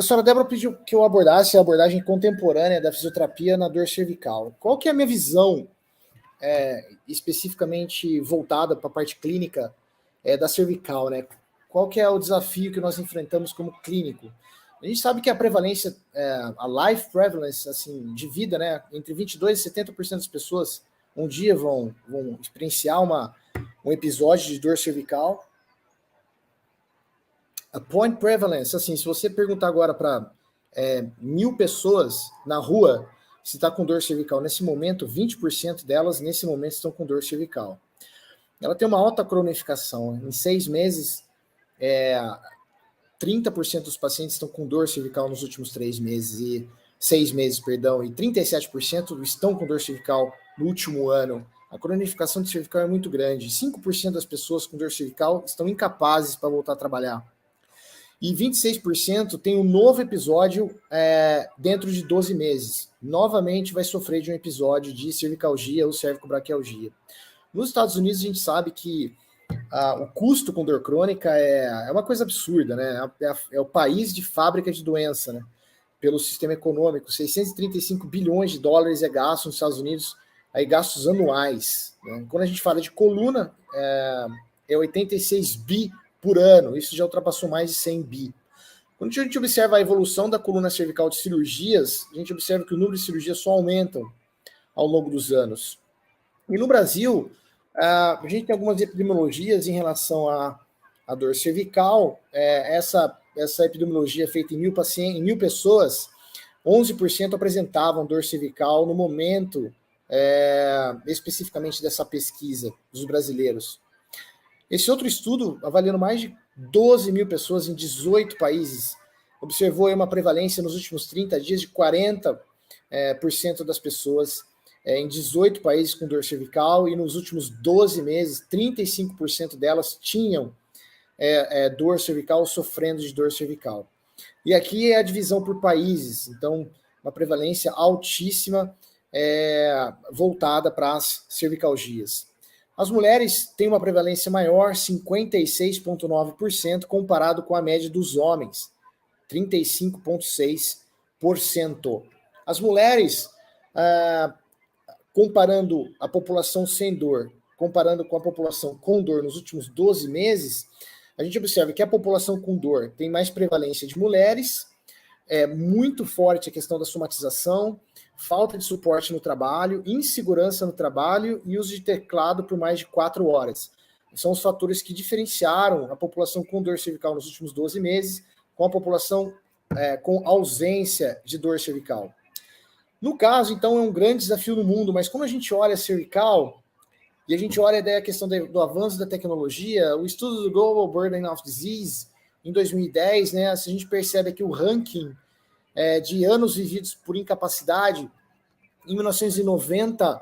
professora Débora pediu que eu abordasse a abordagem contemporânea da fisioterapia na dor cervical. Qual que é a minha visão, especificamente voltada para a parte clínica da cervical, né? Qual que é o desafio que nós enfrentamos como clínico? A gente sabe que a prevalência, a life prevalence, assim, de vida, né? Entre 22% e 70% das pessoas um dia vão experienciar um episódio de dor cervical. A point prevalence, assim, se você perguntar agora para 1.000 pessoas na rua se está com dor cervical nesse momento, 20% delas nesse momento estão com dor cervical. Ela tem uma alta cronificação. Em 6 meses, 30% dos pacientes estão com dor cervical nos últimos 6 meses, e 37% estão com dor cervical no último ano. A cronificação de cervical é muito grande. 5% das pessoas com dor cervical estão incapazes para voltar a trabalhar. E 26% tem um novo episódio dentro de 12 meses. Novamente vai sofrer de um episódio de cervicalgia ou cervicobraquialgia. Nos Estados Unidos, a gente sabe que o custo com dor crônica é uma coisa absurda, né? É o país de fábrica de doença, né? Pelo sistema econômico. 635 bilhões de dólares é gasto nos Estados Unidos, aí gastos anuais. Né? Quando a gente fala de coluna, é 86 bi por ano. Isso já ultrapassou mais de 100 bi. Quando a gente observa a evolução da coluna cervical de cirurgias, a gente observa que o número de cirurgias só aumentam ao longo dos anos. E no Brasil, a gente tem algumas epidemiologias em relação à dor cervical. Essa epidemiologia é feita em 1.000 pessoas, 11% apresentavam dor cervical no momento, especificamente dessa pesquisa dos brasileiros. Esse outro estudo, avaliando mais de 12.000 pessoas em 18 países, observou uma prevalência nos últimos 30 dias de 40% das pessoas em 18 países com dor cervical, e nos últimos 12 meses, 35% delas tinham dor cervical ou sofrendo de dor cervical. E aqui é a divisão por países, então uma prevalência altíssima voltada para as cervicalgias. As mulheres têm uma prevalência maior, 56,9%, comparado com a média dos homens, 35,6%. As mulheres, comparando a população sem dor, comparando com a população com dor nos últimos 12 meses, a gente observa que a população com dor tem mais prevalência de mulheres, é muito forte a questão da somatização, falta de suporte no trabalho, insegurança no trabalho e uso de teclado por mais de 4 horas. São os fatores que diferenciaram a população com dor cervical nos últimos 12 meses com a população com ausência de dor cervical. No caso, então, é um grande desafio no mundo, mas quando a gente olha a cervical e a gente olha a questão do avanço da tecnologia, o estudo do Global Burden of Disease, em 2010, né, a gente percebe que o ranking de anos vividos por incapacidade, em 1990,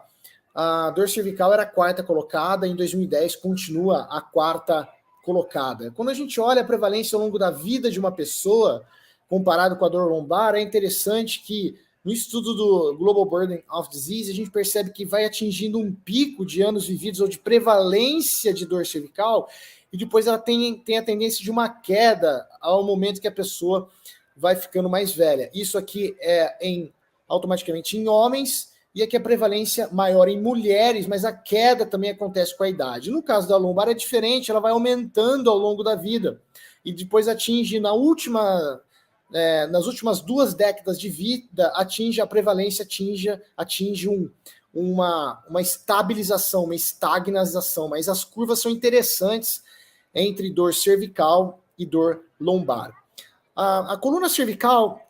a dor cervical era a 4ª colocada, em 2010 continua a 4ª colocada. Quando a gente olha a prevalência ao longo da vida de uma pessoa, comparado com a dor lombar, é interessante que no estudo do Global Burden of Disease, a gente percebe que vai atingindo um pico de anos vividos ou de prevalência de dor cervical, e depois ela tem a tendência de uma queda ao momento que a pessoa vai ficando mais velha. Isso aqui automaticamente em homens, e aqui a prevalência maior em mulheres, mas a queda também acontece com a idade. No caso da lombar é diferente, ela vai aumentando ao longo da vida, e depois atinge nas últimas 2 décadas de vida, a prevalência atinge uma estabilização, uma estagnação, mas as curvas são interessantes entre dor cervical e dor lombar. A coluna cervical,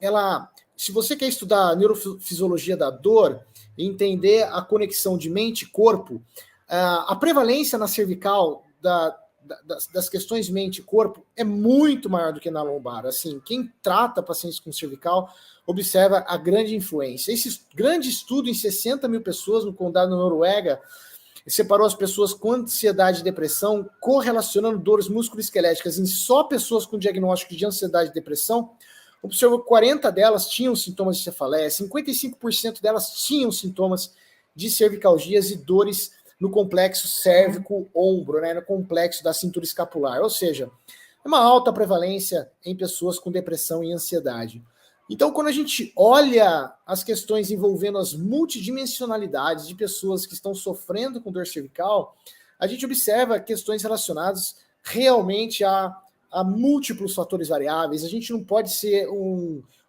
se você quer estudar a neurofisiologia da dor e entender a conexão de mente e corpo, a prevalência na cervical das questões mente e corpo é muito maior do que na lombar. Assim, quem trata pacientes com cervical observa a grande influência. Esse grande estudo em 60.000 pessoas no condado da Noruega separou as pessoas com ansiedade e depressão, correlacionando dores musculoesqueléticas em só pessoas com diagnóstico de ansiedade e depressão. Observou que 40 delas tinham sintomas de cefaleia, 55% delas tinham sintomas de cervicalgias e dores no complexo cérvico-ombro, né, no complexo da cintura escapular. Ou seja, é uma alta prevalência em pessoas com depressão e ansiedade. Então, quando a gente olha as questões envolvendo as multidimensionalidades de pessoas que estão sofrendo com dor cervical, a gente observa questões relacionadas realmente a múltiplos fatores variáveis. A gente não pode ser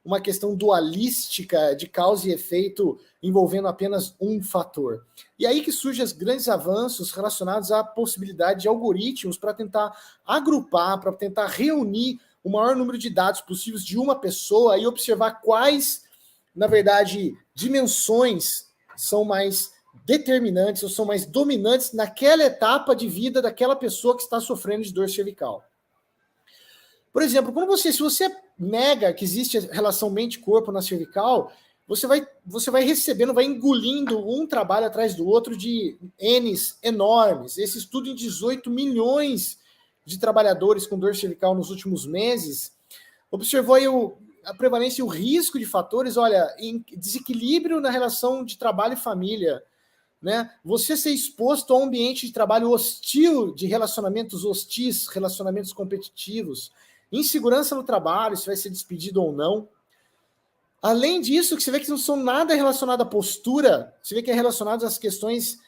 uma questão dualística de causa e efeito envolvendo apenas um fator. E aí que surgem os grandes avanços relacionados à possibilidade de algoritmos para tentar agrupar, para tentar reunir o maior número de dados possíveis de uma pessoa e observar quais, na verdade, dimensões são mais determinantes ou são mais dominantes naquela etapa de vida daquela pessoa que está sofrendo de dor cervical. Por exemplo, se você nega que existe relação mente-corpo na cervical, você vai recebendo, vai engolindo um trabalho atrás do outro de N's enormes. Esse estudo em 18 milhões de trabalhadores com dor cervical nos últimos meses observou aí a prevalência e o risco de fatores, olha, em desequilíbrio na relação de trabalho e família, né? Você ser exposto a um ambiente de trabalho hostil, de relacionamentos hostis, relacionamentos competitivos, insegurança no trabalho, se vai ser despedido ou não. Além disso, que você vê que não são nada relacionado à postura, você vê que é relacionado às questões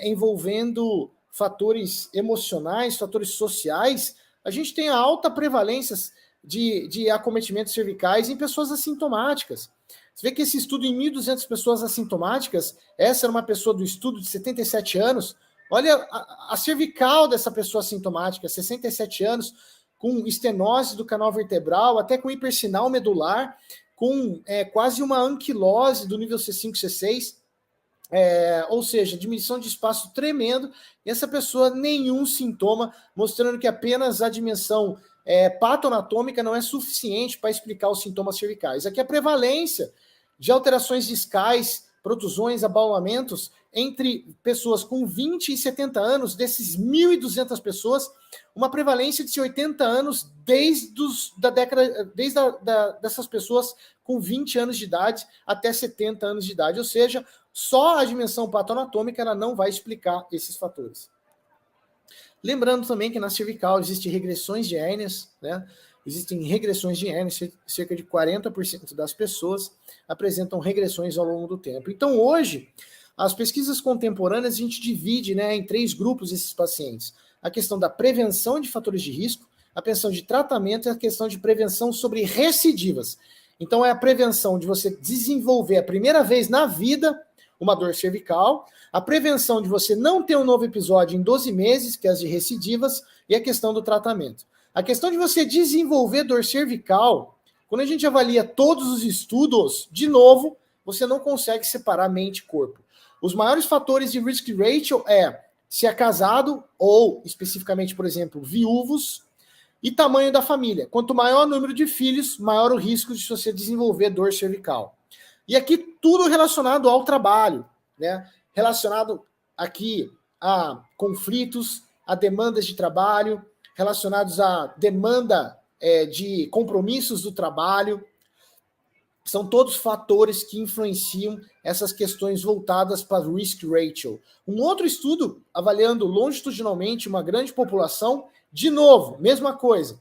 envolvendo fatores emocionais, fatores sociais. A gente tem a alta prevalência de acometimentos cervicais em pessoas assintomáticas. Você vê que esse estudo em 1.200 pessoas assintomáticas, essa era uma pessoa do estudo de 77 anos, olha a cervical dessa pessoa assintomática, 67 anos, com estenose do canal vertebral, até com hipersinal medular, com quase uma anquilose do nível C5, C6, ou seja, diminuição de espaço tremendo, e essa pessoa nenhum sintoma, mostrando que apenas a dimensão patoanatômica não é suficiente para explicar os sintomas cervicais. Aqui a prevalência de alterações discais, protusões, abaulamentos entre pessoas com 20 e 70 anos, desses 1.200 pessoas, uma prevalência de 80 anos desde dessas pessoas com 20 anos de idade até 70 anos de idade, ou seja, só a dimensão patoanatômica ela não vai explicar esses fatores. Lembrando também que na cervical existem regressões de hérnias, né? Existem regressões de hérnias, cerca de 40% das pessoas apresentam regressões ao longo do tempo. Então, hoje, as pesquisas contemporâneas, a gente divide, né, em 3 grupos esses pacientes. A questão da prevenção de fatores de risco, a questão de tratamento e a questão de prevenção sobre recidivas. Então, é a prevenção de você desenvolver a primeira vez na vida uma dor cervical, a prevenção de você não ter um novo episódio em 12 meses, que é as de recidivas, e a questão do tratamento. A questão de você desenvolver dor cervical, quando a gente avalia todos os estudos, de novo, você não consegue separar mente e corpo. Os maiores fatores de risk ratio se é casado ou, especificamente, por exemplo, viúvos, e tamanho da família. Quanto maior o número de filhos, maior o risco de você desenvolver dor cervical. E aqui tudo relacionado ao trabalho, né? Relacionado aqui a conflitos, a demandas de trabalho, relacionados à demanda de compromissos do trabalho. São todos fatores que influenciam essas questões voltadas para o risk ratio. Um outro estudo, avaliando longitudinalmente uma grande população, de novo, mesma coisa.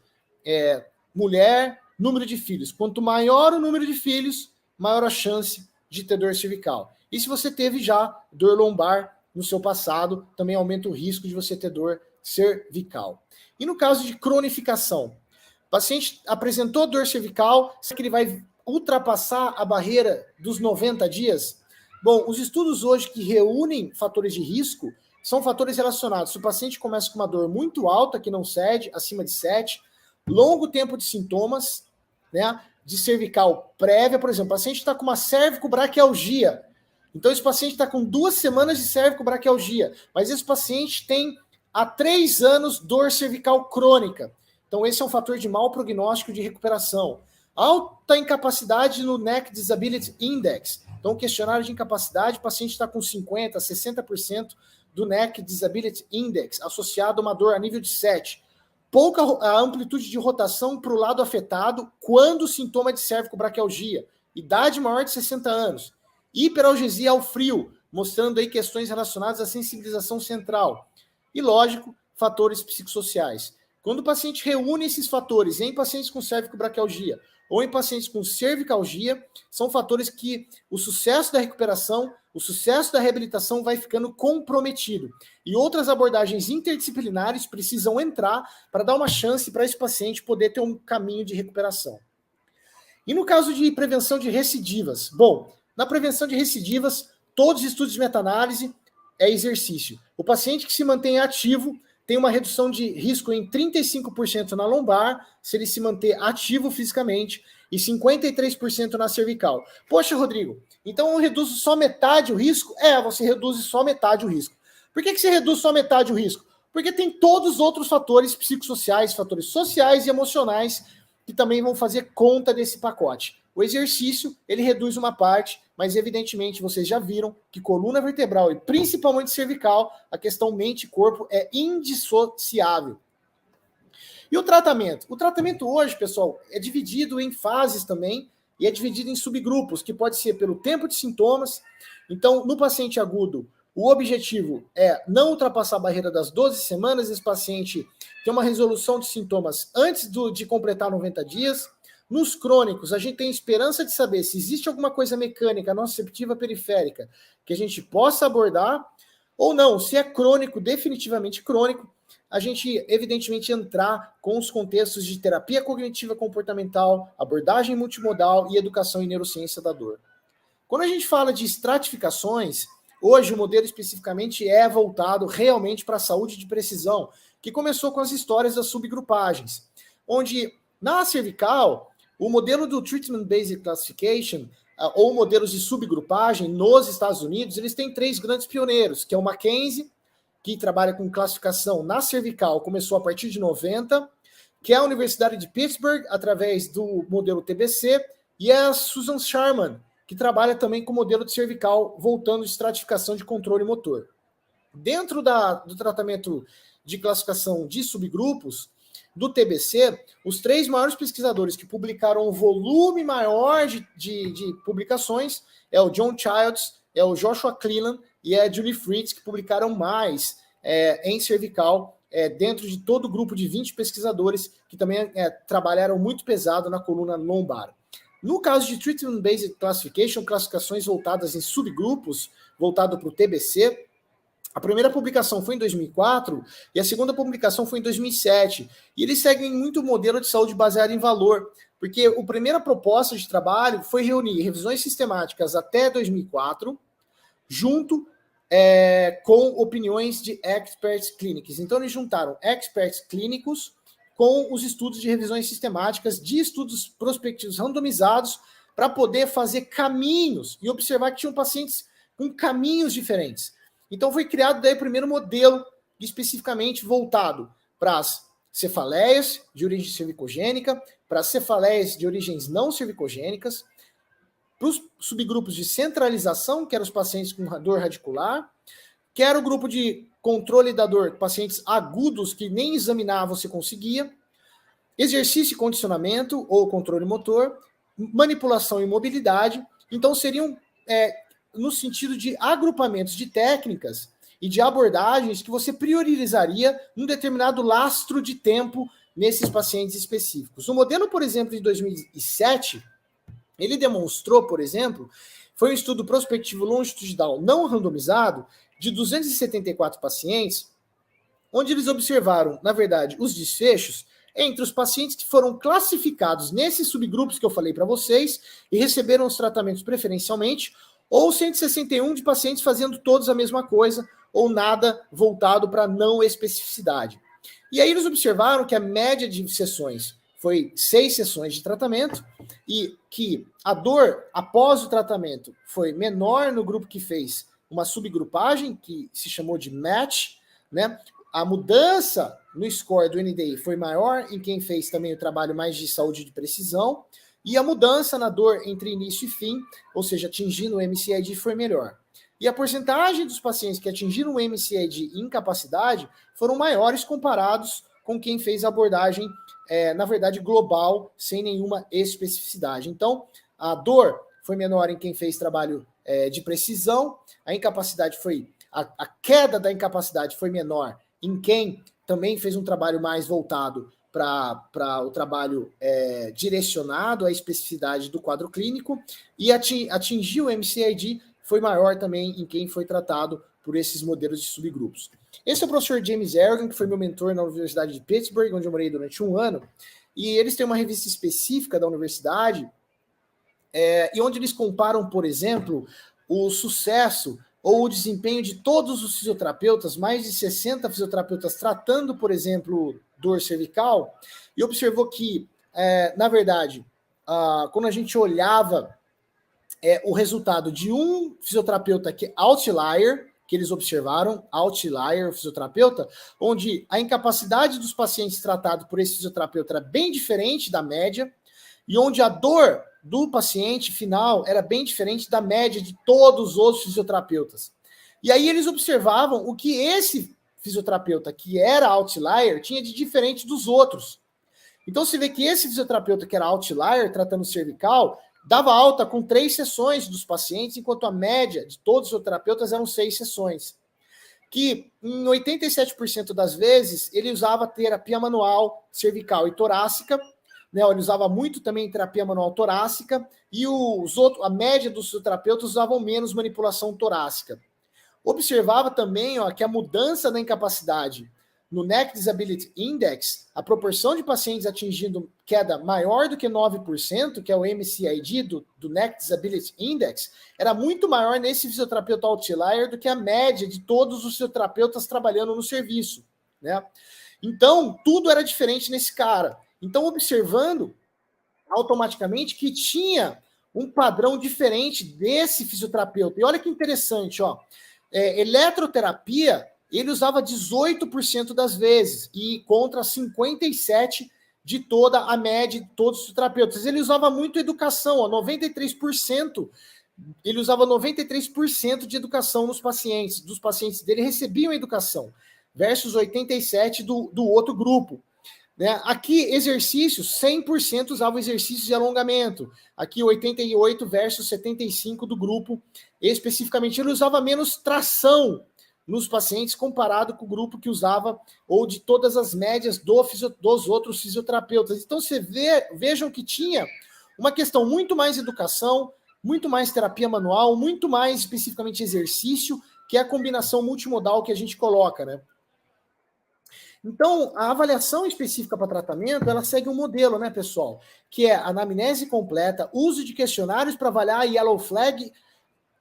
Mulher, número de filhos. Quanto maior o número de filhos, maior a chance de ter dor cervical. E se você teve já dor lombar no seu passado, também aumenta o risco de você ter dor cervical. E no caso de cronificação, o paciente apresentou dor cervical, será que ele vai ultrapassar a barreira dos 90 dias? Bom, os estudos hoje que reúnem fatores de risco são fatores relacionados. Se o paciente começa com uma dor muito alta, que não cede, acima de 7, longo tempo de sintomas, né, de cervical prévia, por exemplo, o paciente está com uma cervicobraquialgia. Então, esse paciente está com 2 semanas de cervicobraquialgia, mas esse paciente tem há 3 anos dor cervical crônica. Então, esse é um fator de mau prognóstico de recuperação. Alta incapacidade no Neck Disability Index. Então, questionário de incapacidade, o paciente está com 50%, 60% do Neck Disability Index, associado a uma dor a nível de 7. Pouca a amplitude de rotação para o lado afetado quando o sintoma de cervicobraquialgia. Idade maior de 60 anos. Hiperalgesia ao frio, mostrando aí questões relacionadas à sensibilização central. E, lógico, fatores psicossociais. Quando o paciente reúne esses fatores em pacientes com cervicobraquialgia ou em pacientes com cervicalgia, são fatores que o sucesso da recuperação, o sucesso da reabilitação vai ficando comprometido. E outras abordagens interdisciplinares precisam entrar para dar uma chance para esse paciente poder ter um caminho de recuperação. E no caso de prevenção de recidivas? Bom, na prevenção de recidivas, todos os estudos de meta-análise é exercício. O paciente que se mantém ativo tem uma redução de risco em 35% na lombar, se ele se manter ativo fisicamente, e 53% na cervical. Poxa, Rodrigo, então eu reduzo só metade o risco? Você reduz só metade o risco. Por que você reduz só metade o risco? Porque tem todos os outros fatores psicossociais, fatores sociais e emocionais que também vão fazer conta desse pacote. O exercício, ele reduz uma parte, mas evidentemente vocês já viram que coluna vertebral e principalmente cervical, a questão mente e corpo é indissociável. E o tratamento? O tratamento hoje, pessoal, é dividido em fases também e é dividido em subgrupos, que pode ser pelo tempo de sintomas. Então, no paciente agudo, o objetivo é não ultrapassar a barreira das 12 semanas, esse paciente tem uma resolução de sintomas antes de completar 90 dias. Nos crônicos, a gente tem esperança de saber se existe alguma coisa mecânica nociceptiva periférica que a gente possa abordar, ou não, se é crônico, definitivamente crônico, a gente, evidentemente, entrar com os contextos de terapia cognitiva comportamental, abordagem multimodal e educação em neurociência da dor. Quando a gente fala de estratificações, hoje o modelo especificamente é voltado realmente para a saúde de precisão, que começou com as histórias das subgrupagens, onde na cervical, o modelo do Treatment Based Classification, ou modelos de subgrupagem nos Estados Unidos, eles têm 3 grandes pioneiros, que é o Mackenzie, que trabalha com classificação na cervical, começou a partir de 90, que é a Universidade de Pittsburgh, através do modelo TBC, e é a Susan Sharman, que trabalha também com o modelo de cervical, voltando de estratificação de controle motor. Dentro do tratamento de classificação de subgrupos, do TBC, os 3 maiores pesquisadores que publicaram o volume maior de publicações é o John Childs, é o Joshua Cleland e é a Julie Fritz, que publicaram mais em cervical, dentro de todo o grupo de 20 pesquisadores que também trabalharam muito pesado na coluna lombar. No caso de Treatment Based Classification, classificações voltadas em subgrupos, voltado para o TBC, a primeira publicação foi em 2004 e a segunda publicação foi em 2007. E eles seguem muito o modelo de saúde baseado em valor, porque a primeira proposta de trabalho foi reunir revisões sistemáticas até 2004, junto com opiniões de experts clínicos. Então, eles juntaram experts clínicos com os estudos de revisões sistemáticas, de estudos prospectivos randomizados, para poder fazer caminhos e observar que tinham pacientes com caminhos diferentes. Então foi criado daí o primeiro modelo especificamente voltado para as cefaleias de origem cervicogênica, para as cefaleias de origens não cervicogênicas, para os subgrupos de centralização, que eram os pacientes com dor radicular, que era o grupo de controle da dor, pacientes agudos que nem examinar você conseguia, exercício e condicionamento ou controle motor, manipulação e mobilidade. Então seriam no sentido de agrupamentos de técnicas e de abordagens que você priorizaria num determinado lastro de tempo nesses pacientes específicos. O modelo, por exemplo, de 2007, ele demonstrou, por exemplo, foi um estudo prospectivo longitudinal não randomizado de 274 pacientes, onde eles observaram, na verdade, os desfechos entre os pacientes que foram classificados nesses subgrupos que eu falei para vocês e receberam os tratamentos preferencialmente, ou 161 de pacientes fazendo todos a mesma coisa, ou nada voltado para não especificidade. E aí eles observaram que a média de sessões foi 6 sessões de tratamento, e que a dor após o tratamento foi menor no grupo que fez uma subgrupagem, que se chamou de match, né? A mudança no score do NDI foi maior em quem fez também o trabalho mais de saúde de precisão, e a mudança na dor entre início e fim, ou seja, atingindo o MCID, foi melhor. E a porcentagem dos pacientes que atingiram o MCID e incapacidade foram maiores comparados com quem fez a abordagem, na verdade, global, sem nenhuma especificidade. Então, a dor foi menor em quem fez trabalho de precisão, a incapacidade foi... A queda da incapacidade foi menor em quem também fez um trabalho mais voltado para o trabalho direcionado à especificidade do quadro clínico, e atingiu o MCID, foi maior também em quem foi tratado por esses modelos de subgrupos. Esse é o professor James Ergan, que foi meu mentor na Universidade de Pittsburgh, onde eu morei durante 1 ano, e eles têm uma revista específica da universidade, e onde eles comparam, por exemplo, o sucesso ou o desempenho de todos os fisioterapeutas, mais de 60 fisioterapeutas tratando, por exemplo, dor cervical, e observou que, na verdade, quando a gente olhava o resultado de um fisioterapeuta que é outlier, que eles observaram, outlier, o fisioterapeuta, onde a incapacidade dos pacientes tratados por esse fisioterapeuta era bem diferente da média, e onde a dor do paciente final era bem diferente da média de todos os outros fisioterapeutas. E aí eles observavam o que esse fisioterapeuta, que era outlier, tinha de diferente dos outros. Então você vê que esse fisioterapeuta que era outlier, tratando cervical, dava alta com 3 sessões dos pacientes, enquanto a média de todos os fisioterapeutas eram 6 sessões. Que em 87% das vezes ele usava terapia manual cervical e torácica, né, ele usava muito também terapia manual torácica, e a média dos fisioterapeutas usavam menos manipulação torácica. Observava também que a mudança da incapacidade no Neck Disability Index, a proporção de pacientes atingindo queda maior do que 9%, que é o MCID do Neck Disability Index, era muito maior nesse fisioterapeuta outlier do que a média de todos os fisioterapeutas trabalhando no serviço, né? Então, tudo era diferente nesse cara. Então, observando automaticamente que tinha um padrão diferente desse fisioterapeuta. E olha que interessante, eletroterapia, ele usava 18% das vezes, e contra 57% de toda a média de todos os fisioterapeutas. Ele usava muito educação, 93%. Ele usava 93% de educação nos pacientes. Dos pacientes dele recebiam educação, versus 87% do outro grupo. Né? Aqui, exercícios, 100% usavam exercícios de alongamento. Aqui, 88 versus 75 do grupo. Especificamente, ele usava menos tração nos pacientes comparado com o grupo que usava, ou de todas as médias dos outros fisioterapeutas. Então, vejam que tinha uma questão muito mais educação, muito mais terapia manual, muito mais especificamente exercício, que é a combinação multimodal que a gente coloca, né? Então, a avaliação específica para tratamento, ela segue um modelo, né, pessoal? Que é anamnese completa, uso de questionários para avaliar a yellow flag,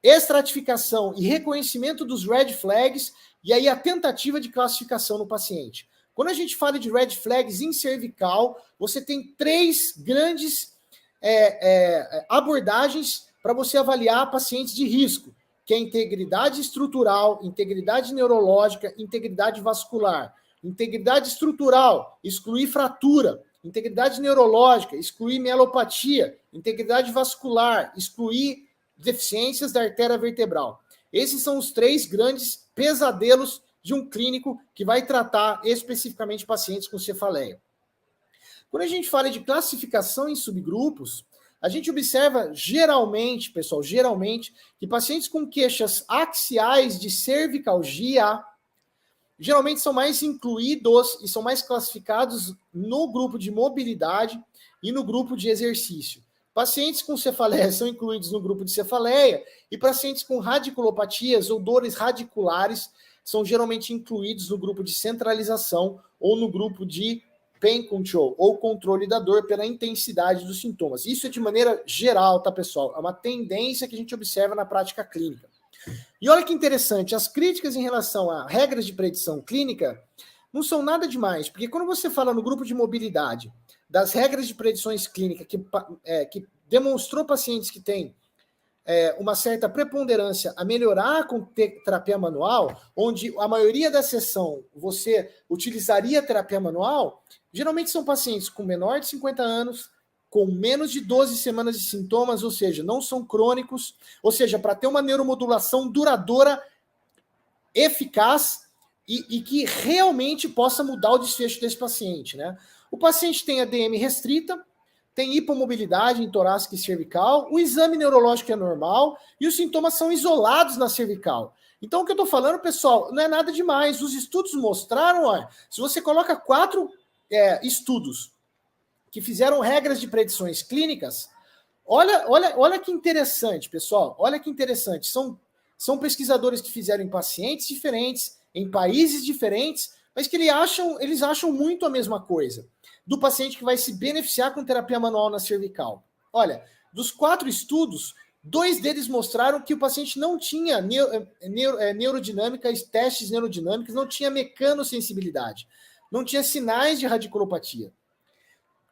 estratificação e reconhecimento dos red flags, e aí a tentativa de classificação no paciente. Quando a gente fala de red flags em cervical, você tem 3 grandes abordagens para você avaliar pacientes de risco, que é integridade estrutural, integridade neurológica, integridade vascular. Integridade estrutural, excluir fratura. Integridade neurológica, excluir mielopatia. Integridade vascular, excluir deficiências da artéria vertebral. Esses são os 3 grandes pesadelos de um clínico que vai tratar especificamente pacientes com cefaleia. Quando a gente fala de classificação em subgrupos, a gente observa geralmente, pessoal, que pacientes com queixas axiais de cervicalgia geralmente são mais incluídos e são mais classificados no grupo de mobilidade e no grupo de exercício. Pacientes com cefaleia são incluídos no grupo de cefaleia, e pacientes com radiculopatias ou dores radiculares são geralmente incluídos no grupo de centralização ou no grupo de pain control, ou controle da dor pela intensidade dos sintomas. Isso é de maneira geral, tá, pessoal? É uma tendência que a gente observa na prática clínica. E olha que interessante, as críticas em relação a regras de predição clínica não são nada demais, porque quando você fala no grupo de mobilidade das regras de predições clínicas que demonstrou pacientes que têm uma certa preponderância a melhorar com terapia manual, onde a maioria da sessão você utilizaria terapia manual, geralmente são pacientes com menor de 50 anos, com menos de 12 semanas de sintomas, ou seja, não são crônicos, ou seja, para ter uma neuromodulação duradoura, eficaz e que realmente possa mudar o desfecho desse paciente, né? O paciente tem ADM restrita, tem hipomobilidade em torácica e cervical, o exame neurológico é normal e os sintomas são isolados na cervical. Então, o que eu estou falando, pessoal, não é nada demais. Os estudos mostraram, olha, se você coloca 4 estudos que fizeram regras de predições clínicas, olha que interessante, pessoal. Olha que interessante. São pesquisadores que fizeram em pacientes diferentes, em países diferentes, mas que eles acham muito a mesma coisa. Do paciente que vai se beneficiar com terapia manual na cervical. Olha, dos 4 estudos, 2 deles mostraram que o paciente não tinha neurodinâmica, testes neurodinâmicos, não tinha mecanosensibilidade, não tinha sinais de radiculopatia.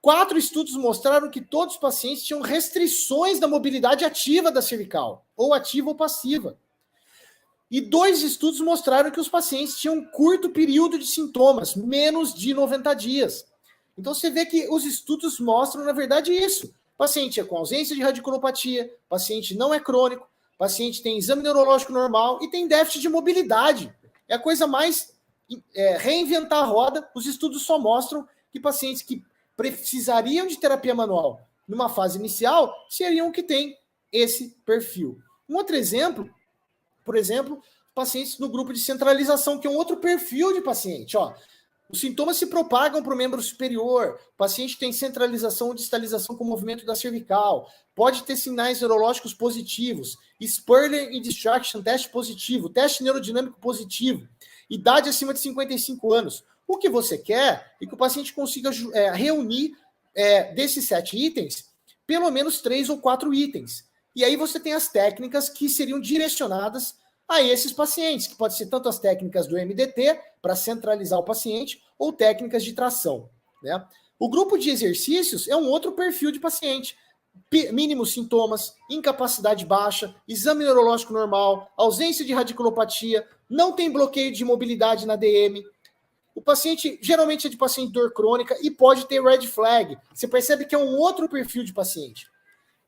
4 estudos mostraram que todos os pacientes tinham restrições da mobilidade ativa da cervical, ou ativa ou passiva. E 2 estudos mostraram que os pacientes tinham um curto período de sintomas, menos de 90 dias. Então você vê que os estudos mostram, na verdade, isso. O paciente é com ausência de radiculopatia, o paciente não é crônico, o paciente tem exame neurológico normal e tem déficit de mobilidade. É a coisa mais reinventar a roda. Os estudos só mostram que pacientes que precisariam de terapia manual numa fase inicial seriam que têm esse perfil. Um outro exemplo, por exemplo, pacientes no grupo de centralização, que é um outro perfil de paciente. Ó, os sintomas se propagam para o membro superior, o paciente tem centralização ou distalização com o movimento da cervical, pode ter sinais neurológicos positivos, Spurler e Distraction, teste positivo, teste neurodinâmico positivo, idade acima de 55 anos. O que você quer é que o paciente consiga reunir desses 7 itens, pelo menos 3 ou 4 itens. E aí você tem as técnicas que seriam direcionadas a esses pacientes, que pode ser tanto as técnicas do MDT, para centralizar o paciente, ou técnicas de tração. Né? O grupo de exercícios é um outro perfil de paciente. Mínimos sintomas, incapacidade baixa, exame neurológico normal, ausência de radiculopatia, não tem bloqueio de mobilidade na DM. O paciente geralmente é de paciente de dor crônica e pode ter red flag. Você percebe que é um outro perfil de paciente.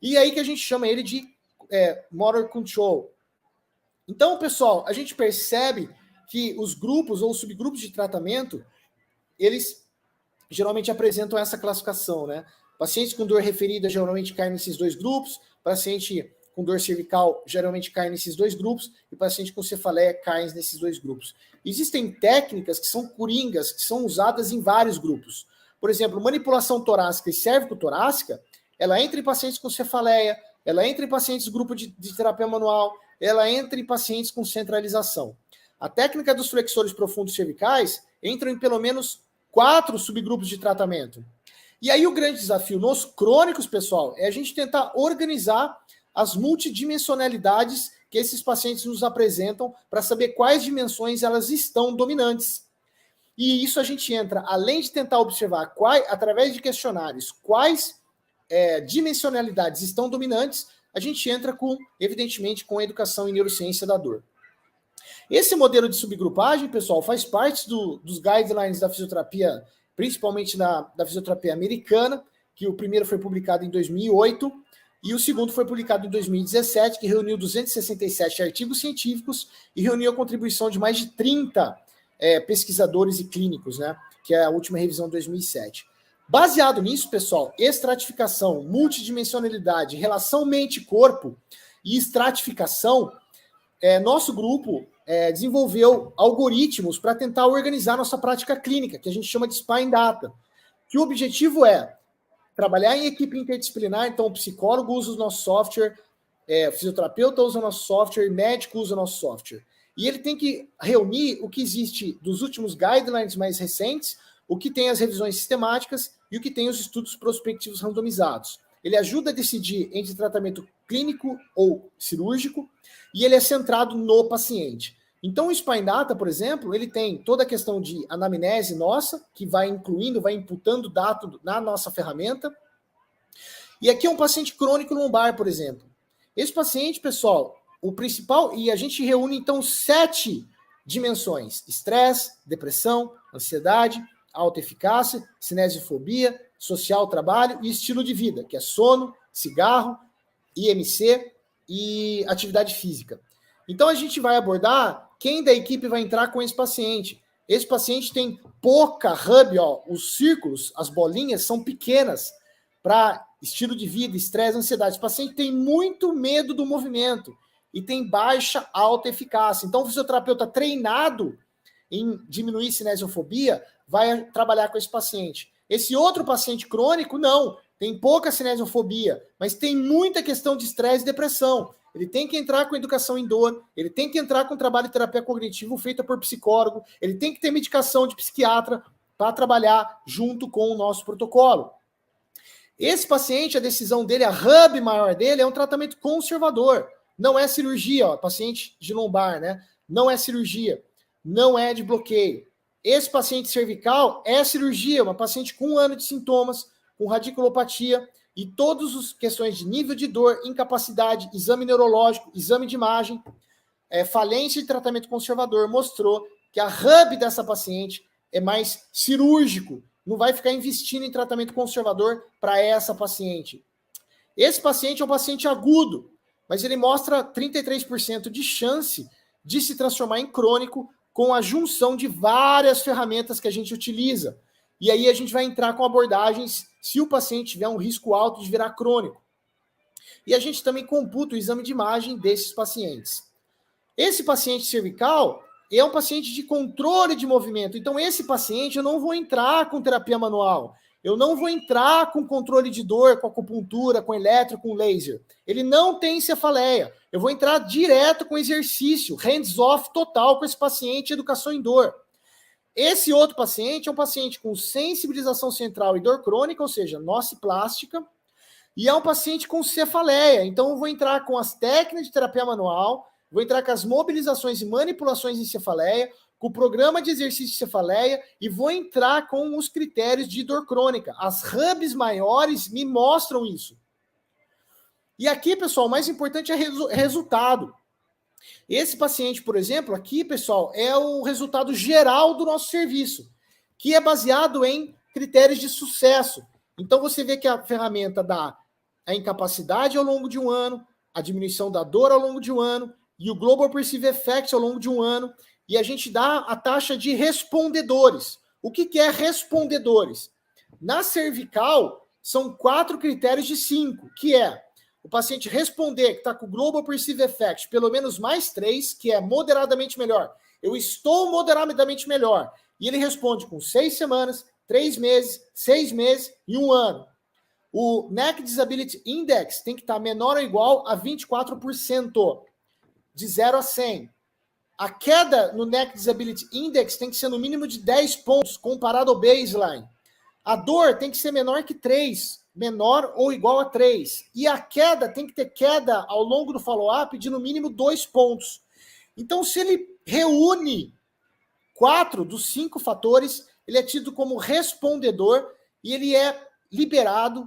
E aí que a gente chama ele de motor control. Então, pessoal, a gente percebe que os grupos ou subgrupos de tratamento, eles geralmente apresentam essa classificação, né? Pacientes com dor referida geralmente caem nesses 2 grupos, paciente com dor cervical geralmente cai nesses 2 grupos, e paciente com cefaleia cai nesses 2 grupos. Existem técnicas que são coringas, que são usadas em vários grupos. Por exemplo, manipulação torácica e cérvico-torácica, ela entra em pacientes com cefaleia, ela entra em pacientes do grupo de terapia manual, ela entra em pacientes com centralização. A técnica dos flexores profundos cervicais entra em pelo menos 4 subgrupos de tratamento. E aí o grande desafio nos crônicos, pessoal, é a gente tentar organizar as multidimensionalidades que esses pacientes nos apresentam para saber quais dimensões elas estão dominantes. E isso a gente entra, além de tentar observar através de questionários, quais dimensionalidades estão dominantes, a gente entra evidentemente, com a educação em neurociência da dor. Esse modelo de subgrupagem, pessoal, faz parte dos guidelines da fisioterapia, principalmente da fisioterapia americana, que o primeiro foi publicado em 2008, e o segundo foi publicado em 2017, que reuniu 267 artigos científicos e reuniu a contribuição de mais de 30 pesquisadores e clínicos, né? Que é a última revisão de 2007. Baseado nisso, pessoal, estratificação, multidimensionalidade, relação mente-corpo e estratificação, nosso grupo desenvolveu algoritmos para tentar organizar nossa prática clínica, que a gente chama de Spine Data, que o objetivo é trabalhar em equipe interdisciplinar, então o psicólogo usa o nosso software, o fisioterapeuta usa o nosso software, o médico usa o nosso software. E ele tem que reunir o que existe dos últimos guidelines mais recentes, o que tem as revisões sistemáticas e o que tem os estudos prospectivos randomizados. Ele ajuda a decidir entre tratamento clínico ou cirúrgico e ele é centrado no paciente. Então, o Spine Data, por exemplo, ele tem toda a questão de anamnese nossa, que vai incluindo, vai imputando dados na nossa ferramenta. E aqui é um paciente crônico lombar, por exemplo. Esse paciente, pessoal, o principal, e a gente reúne, então, 7 dimensões: estresse, depressão, ansiedade, alta eficácia, cinesiofobia, social, trabalho e estilo de vida, que é sono, cigarro, IMC e atividade física. Então, a gente vai abordar quem da equipe vai entrar com esse paciente. Esse paciente tem pouca hub, os círculos, as bolinhas são pequenas para estilo de vida, estresse, ansiedade. Esse paciente tem muito medo do movimento. e tem baixa alta eficácia. Então, o fisioterapeuta treinado em diminuir cinesiofobia vai trabalhar com esse paciente. Esse outro paciente crônico, não, tem pouca cinesiofobia, mas tem muita questão de estresse e depressão. Ele tem que entrar com educação em dor, ele tem que entrar com trabalho de terapia cognitivo feita por psicólogo, ele tem que ter medicação de psiquiatra para trabalhar junto com o nosso protocolo. Esse paciente, a decisão dele, a hub maior dele é um tratamento conservador. Não é cirurgia, ó, paciente de lombar, né? Não é cirurgia, não é de bloqueio. Esse paciente cervical é cirurgia, uma paciente com 1 ano de sintomas, com radiculopatia e todas as questões de nível de dor, incapacidade, exame neurológico, exame de imagem, falência de tratamento conservador, mostrou que a hub dessa paciente é mais cirúrgico, não vai ficar investindo em tratamento conservador para essa paciente. Esse paciente é um paciente agudo, mas ele mostra 33% de chance de se transformar em crônico com a junção de várias ferramentas que a gente utiliza. E aí a gente vai entrar com abordagens se o paciente tiver um risco alto de virar crônico. E a gente também computa o exame de imagem desses pacientes. Esse paciente cervical é um paciente de controle de movimento. Então, esse paciente eu não vou entrar com terapia manual. Eu não vou entrar com controle de dor, com acupuntura, com elétrico, com laser. Ele não tem cefaleia. Eu vou entrar direto com exercício, hands-off total com esse paciente, educação em dor. Esse outro paciente é um paciente com sensibilização central e dor crônica, ou seja, nociplástica, e é um paciente com cefaleia. Então, eu vou entrar com as técnicas de terapia manual, vou entrar com as mobilizações e manipulações em cefaleia, com o programa de exercício de cefaleia e vou entrar com os critérios de dor crônica. As hubs maiores me mostram isso. E aqui, pessoal, o mais importante é resultado. Esse paciente, por exemplo, aqui, pessoal, é o resultado geral do nosso serviço, que é baseado em critérios de sucesso. Então, você vê que a ferramenta dá a incapacidade ao longo de 1 ano, a diminuição da dor ao longo de 1 ano, e o Global Perceived Effects ao longo de 1 ano, e a gente dá a taxa de respondedores. O que é respondedores? Na cervical, são 4 critérios de 5, que é o paciente responder que está com o Global Perceived Effect, pelo menos mais 3, que é moderadamente melhor. Eu estou moderadamente melhor. E ele responde com 6 semanas, 3 meses, 6 meses e 1 ano. O Neck Disability Index tem que estar menor ou igual a 24%, de 0 a 100. A queda no Neck Disability Index tem que ser no mínimo de 10 pontos, comparado ao baseline. A dor tem que ser menor que 3, menor ou igual a 3. E a queda tem que ter queda ao longo do follow-up de no mínimo 2 pontos. Então, se ele reúne 4 dos 5 fatores, ele é tido como respondedor e ele é liberado,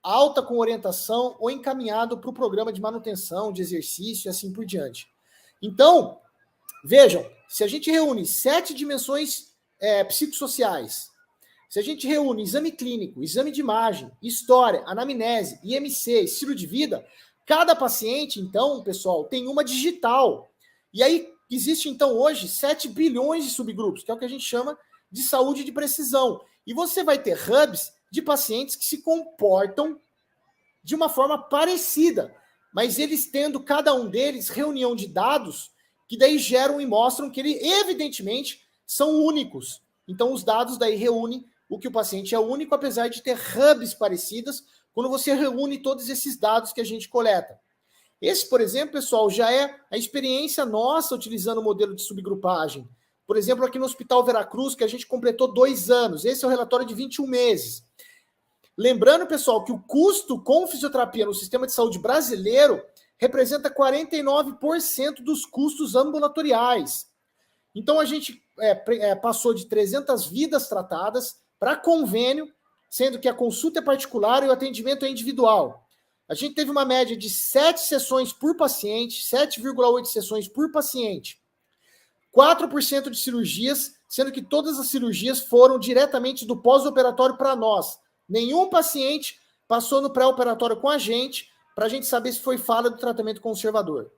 alta com orientação ou encaminhado para o programa de manutenção, de exercício e assim por diante. Então, vejam, se a gente reúne 7 dimensões psicossociais, se a gente reúne exame clínico, exame de imagem, história, anamnese, IMC, estilo de vida, cada paciente, então, pessoal, tem uma digital. E aí, existe, então, hoje, 7 bilhões de subgrupos, que é o que a gente chama de saúde de precisão. E você vai ter hubs de pacientes que se comportam de uma forma parecida, mas eles tendo, cada um deles, reunião de dados que daí geram e mostram que eles, evidentemente, são únicos. Então, os dados daí reúnem o que o paciente é único, apesar de ter hubs parecidas, quando você reúne todos esses dados que a gente coleta. Esse, por exemplo, pessoal, já é a experiência nossa utilizando o modelo de subgrupagem. Por exemplo, aqui no Hospital Veracruz, que a gente completou 2 anos. Esse é o relatório de 21 meses. Lembrando, pessoal, que o custo com fisioterapia no sistema de saúde brasileiro representa 49% dos custos ambulatoriais. Então, a gente passou de 300 vidas tratadas para convênio, sendo que a consulta é particular e o atendimento é individual. A gente teve uma média de 7 sessões por paciente, 7,8 sessões por paciente. 4% de cirurgias, sendo que todas as cirurgias foram diretamente do pós-operatório para nós. Nenhum paciente passou no pré-operatório com a gente, para a gente saber se foi falha do tratamento conservador.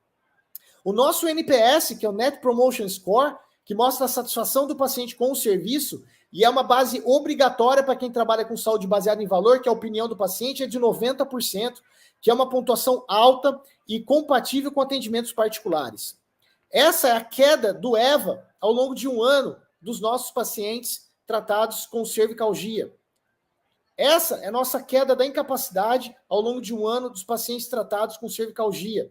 O nosso NPS, que é o Net Promotion Score, que mostra a satisfação do paciente com o serviço, E é uma base obrigatória para quem trabalha com saúde baseada em valor, que a opinião do paciente é de 90%, que é uma pontuação alta e compatível com atendimentos particulares. Essa é a queda do EVA ao longo de um ano dos nossos pacientes tratados com cervicalgia. Essa é a nossa queda da incapacidade ao longo de um ano dos pacientes tratados com cervicalgia.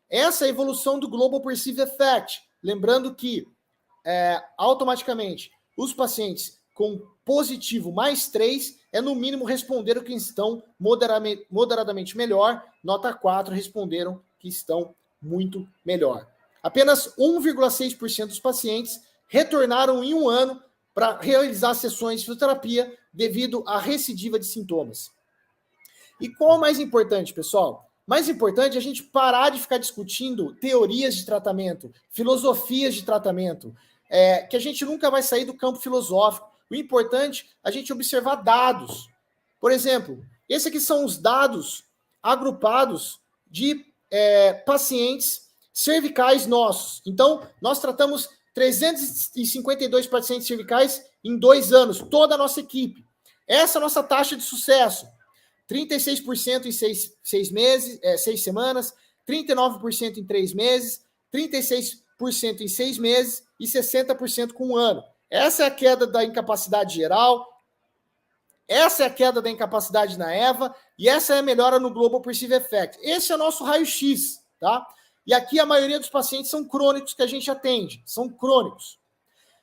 Essa é a evolução do Global Perceived Effect. Lembrando que, automaticamente, os pacientes com positivo mais 3 no mínimo, responderam que estão moderadamente melhor. Nota 4 responderam que estão muito melhor. Apenas 1,6% dos pacientes retornaram em um ano para realizar sessões de fisioterapia devido à recidiva de sintomas. E qual é o mais importante, pessoal? Mais importante é a gente parar de ficar discutindo teorias de tratamento, filosofias de tratamento, que a gente nunca vai sair do campo filosófico. O importante é a gente observar dados. Por exemplo, esses aqui são os dados agrupados de pacientes cervicais nossos. Então, nós tratamos 352 pacientes cervicais em 2 anos, toda a nossa equipe. Essa é a nossa taxa de sucesso. 36% em 6 semanas, 39% em 3 meses, 36% em 6 meses e 60% com um ano. Essa é a queda da incapacidade geral, essa é a queda da incapacidade na EVA e essa é a melhora no Global Perceived Effect. Esse é o nosso raio-x, tá? E aqui a maioria dos pacientes são crônicos que a gente atende, são crônicos.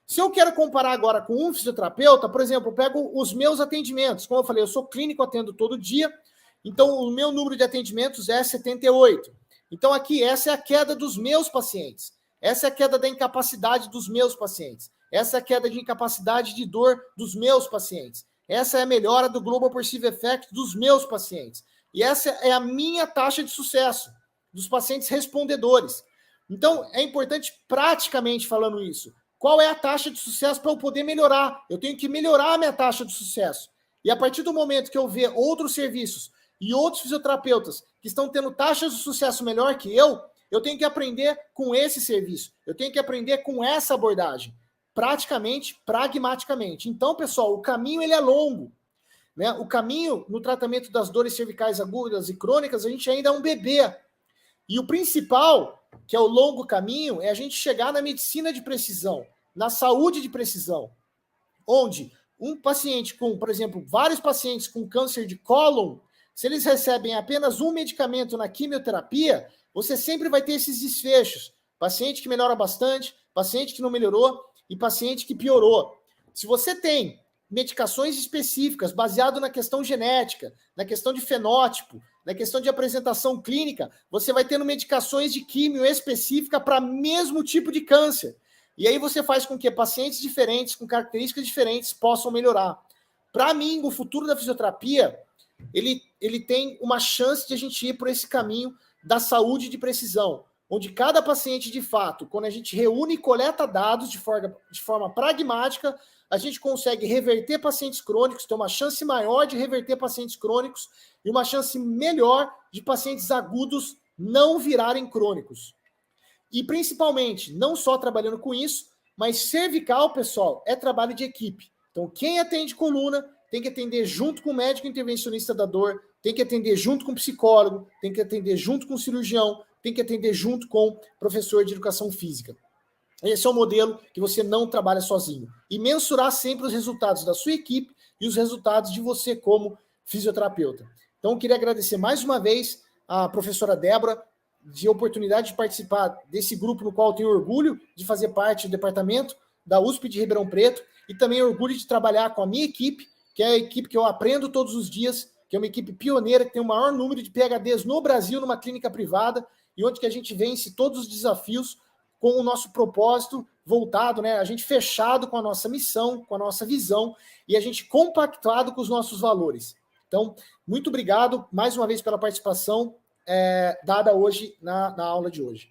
Se eu quero comparar agora com um fisioterapeuta, por exemplo, eu pego os meus atendimentos. Como eu falei, eu sou clínico, atendo todo dia, então o meu número de atendimentos é 78. Então aqui, essa é a queda dos meus pacientes. Essa é a queda da incapacidade dos meus pacientes. Essa é a queda de incapacidade de dor dos meus pacientes. Essa é a melhora do Global Perceived Effect dos meus pacientes. E essa é a minha taxa de sucesso dos pacientes respondedores. Então, é importante, praticamente falando isso, qual é a taxa de sucesso para eu poder melhorar? Eu tenho que melhorar a minha taxa de sucesso. E a partir do momento que eu ver outros serviços e outros fisioterapeutas que estão tendo taxas de sucesso melhor que eu tenho que aprender com esse serviço. Eu tenho que aprender com essa abordagem. Praticamente, pragmaticamente. Então, pessoal, o caminho ele é longo. Né? O caminho no tratamento das dores cervicais agudas e crônicas, a gente ainda é um bebê. E o principal, que é o longo caminho, é a gente chegar na medicina de precisão, na saúde de precisão, onde um paciente com, por exemplo, vários pacientes com câncer de cólon, se eles recebem apenas um medicamento na quimioterapia, você sempre vai ter esses desfechos. Paciente que melhora bastante, paciente que não melhorou e paciente que piorou. Se você tem medicações específicas baseado na questão genética, na questão de fenótipo, na questão de apresentação clínica, você vai tendo medicações de químio específica para mesmo tipo de câncer. E aí você faz com que pacientes diferentes, com características diferentes, possam melhorar. Para mim, o futuro da fisioterapia, ele tem uma chance de a gente ir por esse caminho da saúde de precisão, onde cada paciente, de fato, quando a gente reúne e coleta dados de forma pragmática, a gente consegue reverter pacientes crônicos, ter uma chance maior de reverter pacientes crônicos e uma chance melhor de pacientes agudos não virarem crônicos. E, principalmente, não só trabalhando com isso, mas cervical, pessoal, é trabalho de equipe. Então, quem atende coluna tem que atender junto com o médico intervencionista da dor, tem que atender junto com o psicólogo, tem que atender junto com o cirurgião, tem que atender junto com o professor de educação física. Esse é o modelo que você não trabalha sozinho. E mensurar sempre os resultados da sua equipe e os resultados de você como fisioterapeuta. Então, eu queria agradecer mais uma vez a professora Débora de oportunidade de participar desse grupo no qual eu tenho orgulho de fazer parte do departamento da USP de Ribeirão Preto e também orgulho de trabalhar com a minha equipe, que é a equipe que eu aprendo todos os dias, que é uma equipe pioneira, que tem o maior número de PhDs no Brasil, numa clínica privada, e onde que a gente vence todos os desafios com o nosso propósito voltado, né? A gente fechado com a nossa missão, com a nossa visão, e a gente compactuado com os nossos valores. Então, muito obrigado mais uma vez pela participação dada hoje na aula de hoje.